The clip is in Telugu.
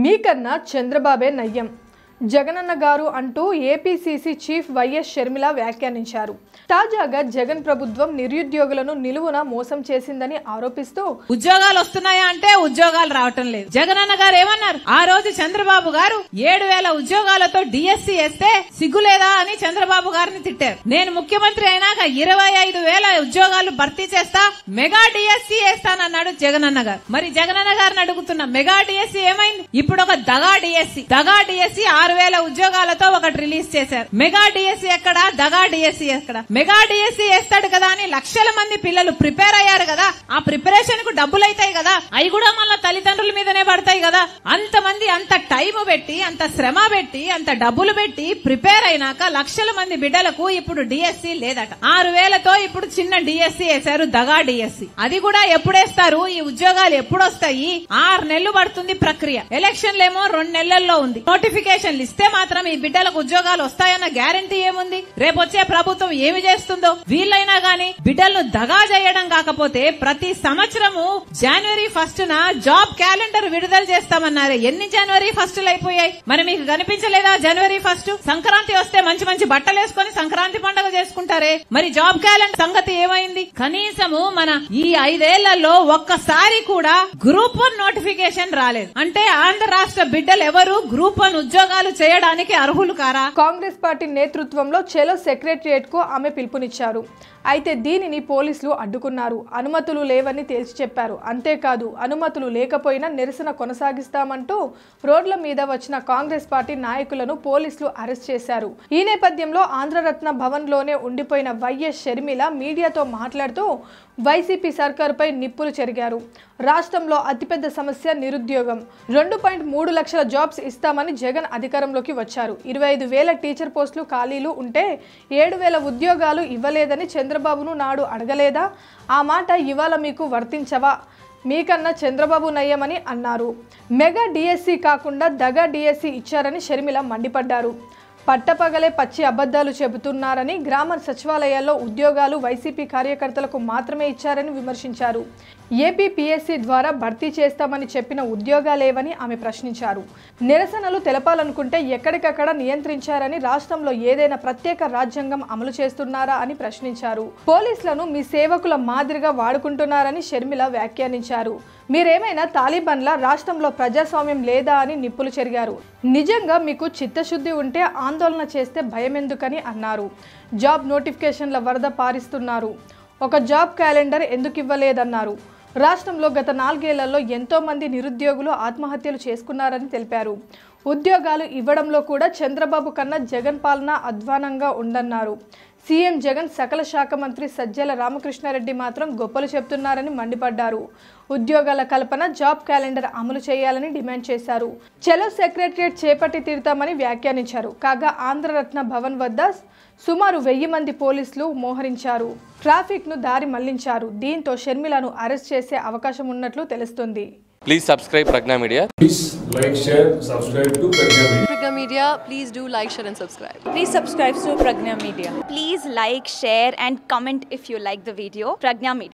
మీకన్నా చంద్రబాబే నయ్యం జగనన్న గారు అంటూ ఏపీసీసీ చీఫ్ వైఎస్ షర్మిల వ్యాఖ్యానించారు. తాజాగా జగన్ ప్రభుత్వం నిరుద్యోగులను నిలువున మోసం చేసిందని ఆరోపిస్తూ ఉద్యోగాలు వస్తున్నాయా అంటే ఉద్యోగాలు రావటం లేదు. జగనన్న గారు ఏమన్నారు? ఆ రోజు చంద్రబాబు గారు 7,000 ఉద్యోగాలతో డిఎస్సీ వేస్తే సిగ్గులేదా అని చంద్రబాబు గారిని తిట్టారు. నేను ముఖ్యమంత్రి అయినాక 25,000 ఉద్యోగాలు భర్తీ చేస్తా, మెగా డిఎస్సీ వేస్తానన్నాడు జగనన్న గారు. మరి జగనన్న గారిని అడుగుతున్నా, మెగా డిఎస్సీ ఏమైంది? ఇప్పుడు ఒక దగా డిఎస్సీ 6,000 ఉద్యోగాలతో ఒకటి రిలీజ్ చేశారు. మెగా డిఎస్సీ ఎక్కడ? దగా డిఎస్సీ ఎక్కడ? మెగా డిఎస్సీ వేస్తాడు కదా అని లక్షల మంది పిల్లలు ప్రిపేర్ అయ్యారు కదా, ఆ ప్రిపరేషన్ కు డబ్బులు అవుతాయి కదా, అవి కూడా మళ్ళీ తల్లిదండ్రుల మీదనే పడతాయి కదా. అంతమంది అంత టైం పెట్టి, అంత శ్రమ పెట్టి, అంత డబ్బులు పెట్టి ప్రిపేర్ అయినాక లక్షల మంది బిడ్డలకు ఇప్పుడు డిఎస్సీ లేదట. 6,000తో ఇప్పుడు చిన్న డిఎస్సీ వేశారు, దగా డిఎస్సీ. అది కూడా ఎప్పుడేస్తారు? ఈ ఉద్యోగాలు ఎప్పుడు వస్తాయి? 6 నెలలు పడుతుంది ప్రక్రియ. ఎలక్షన్లేమో 2 నెలల్లో ఉంది. నోటిఫికేషన్లు ఇస్తే మాత్రం ఈ బిడ్డలకు ఉద్యోగాలు వస్తాయన్న గ్యారంటీ ఏముంది? రేపొచ్చే ప్రభుత్వం ఏమి చేస్తుందో? వీళ్ళైనా గాని బిడ్డలను దగా చేయడం కాకపోతే ప్రతి సంవత్సరము జనవరి 1న జాబ్ క్యాలెండర్ విడుదల చేస్తామన్నారు. ఎన్ని జనవరి 1లు అయిపోయాయి? మరి మీకు కనిపించలేదా జనవరి 1? సంక్రాంతి వస్తే మంచి మంచి బట్టలు వేసుకుని సంక్రాంతి పండుగ చేసుకుంటారే, మరి జాబ్ క్యాలెండర్ సంగతి ఏమైంది? కనీసము మన ఈ 5 ఏళ్లలో ఒక్కసారి కూడా గ్రూప్ 1 నోటిఫికేషన్ రాలేదు. అంటే ఆంధ్ర రాష్ట్ర బిడ్డలు ఎవరు గ్రూప్ 1 ఉద్యోగాలు చేయడానికి అర్హులు కారా? కాంగ్రెస్ పార్టీ నేతృత్వంలో చెలో సెక్రటరియట్ కు ఆమె పిలుపునిచ్చారు. అయితే దీనిని పోలీసులు అడ్డుకున్నారు. అనుమతులు లేవని తేల్చి చెప్పారు. అంతేకాదు, అనుమతులు లేకపోయినా నిరసన కొనసాగిస్తామంటూ రోడ్ల మీద వచ్చిన కాంగ్రెస్ పార్టీ నాయకులను పోలీసులు అరెస్ట్ చేశారు. ఈ నేపథ్యంలో ఆంధ్రరత్న భవన్ లోనే ఉండిపోయిన వైఎస్ షర్మిల మీడియాతో మాట్లాడుతూ వైసీపీ సర్కారుపై నిప్పులు చెరిగారు. రాష్ట్రంలో అతిపెద్ద సమస్య నిరుద్యోగం. 2.3 లక్షల జాబ్స్ ఇస్తామని జగన్ అధికారంలోకి వచ్చారు. 25,000 టీచర్ పోస్టులు ఖాళీలు ఉంటే 7,000 ఉద్యోగాలు ఇవ్వలేదని చంద్రబాబును నాడు అడగలేదా? ఆ మాట ఇవాళ మీకు వర్తించవా? మీకన్నా చంద్రబాబు నయ్యమని అన్నారు. మెగా డిఎస్సీ కాకుండా దగా డిఎస్సీ ఇచ్చారని షర్మిల మండిపడ్డారు. పట్టపగలే పచ్చి అబద్ధాలు చెబుతున్నారని, గ్రామ సచివాలయాల్లో ఉద్యోగాలు వైసీపీ కార్యకర్తలకు మాత్రమే ఇచ్చారని విమర్శించారు. ఏపీ పీఎస్సీ ద్వారా భర్తీ చేస్తామని చెప్పిన ఉద్యోగాలేవని ఆమె ప్రశ్నించారు. నిరసనలు తెలపాలనుకుంటే ఎక్కడికక్కడ నియంత్రించారని, రాష్ట్రంలో ఏదైనా ప్రత్యేక రాజ్యాంగం అమలు చేస్తున్నారా అని ప్రశ్నించారు. పోలీసులను మీ సేవకుల మాదిరిగా వాడుకుంటున్నారని షర్మిల వ్యాఖ్యానించారు. మీరేమైనా తాలిబాన్ల? రాష్ట్రంలో ప్రజాస్వామ్యం లేదా అని నిప్పులు చెరిగారు. నిజంగా మీకు చిత్తశుద్ధి ఉంటే ఆందోళన చేస్తే భయం ఎందుకని అన్నారు. జాబ్ నోటిఫికేషన్ల వరద పారిస్తున్నారు. ఒక జాబ్ క్యాలెండర్ ఎందుకు ఇవ్వలేదన్నారు. రాష్ట్రంలో గత 4 ఏళ్లలో ఎంతో మంది నిరుద్యోగులు ఆత్మహత్యలు చేసుకున్నారని తెలిపారు. ఉద్యోగాలు ఇవ్వడంలో కూడా చంద్రబాబు కన్నా జగన్ పాలన అధ్వానంగా ఉందన్నారు. సీఎం జగన్ సకల శాఖ మంత్రి సజ్జల రామకృష్ణారెడ్డి మాత్రం గొప్పలు చెప్తున్నారని మండిపడ్డారు. ఉద్యోగాల కల్పన, జాబ్ క్యాలెండర్ అమలు చేయాలని డిమాండ్ చేశారు. చలో సెక్రటరియట్ చేపట్టి తీరుతామని వ్యాఖ్యానించారు. కాగా ఆంధ్రరత్న భవన్ వద్ద సుమారు 1000 మంది పోలీసులు మోహరించారు. ట్రాఫిక్ ను దారి మళ్లించారు. దీంతో షర్మిలను అరెస్ట్ చేసే అవకాశం ఉన్నట్లు తెలుస్తుంది. Please subscribe Pragna Media. Please like, share, subscribe to Pragna Media. Pragna Media, please do like, share and subscribe. Please subscribe to Pragna Media. Please like, share and comment if you like the video. Pragna Media.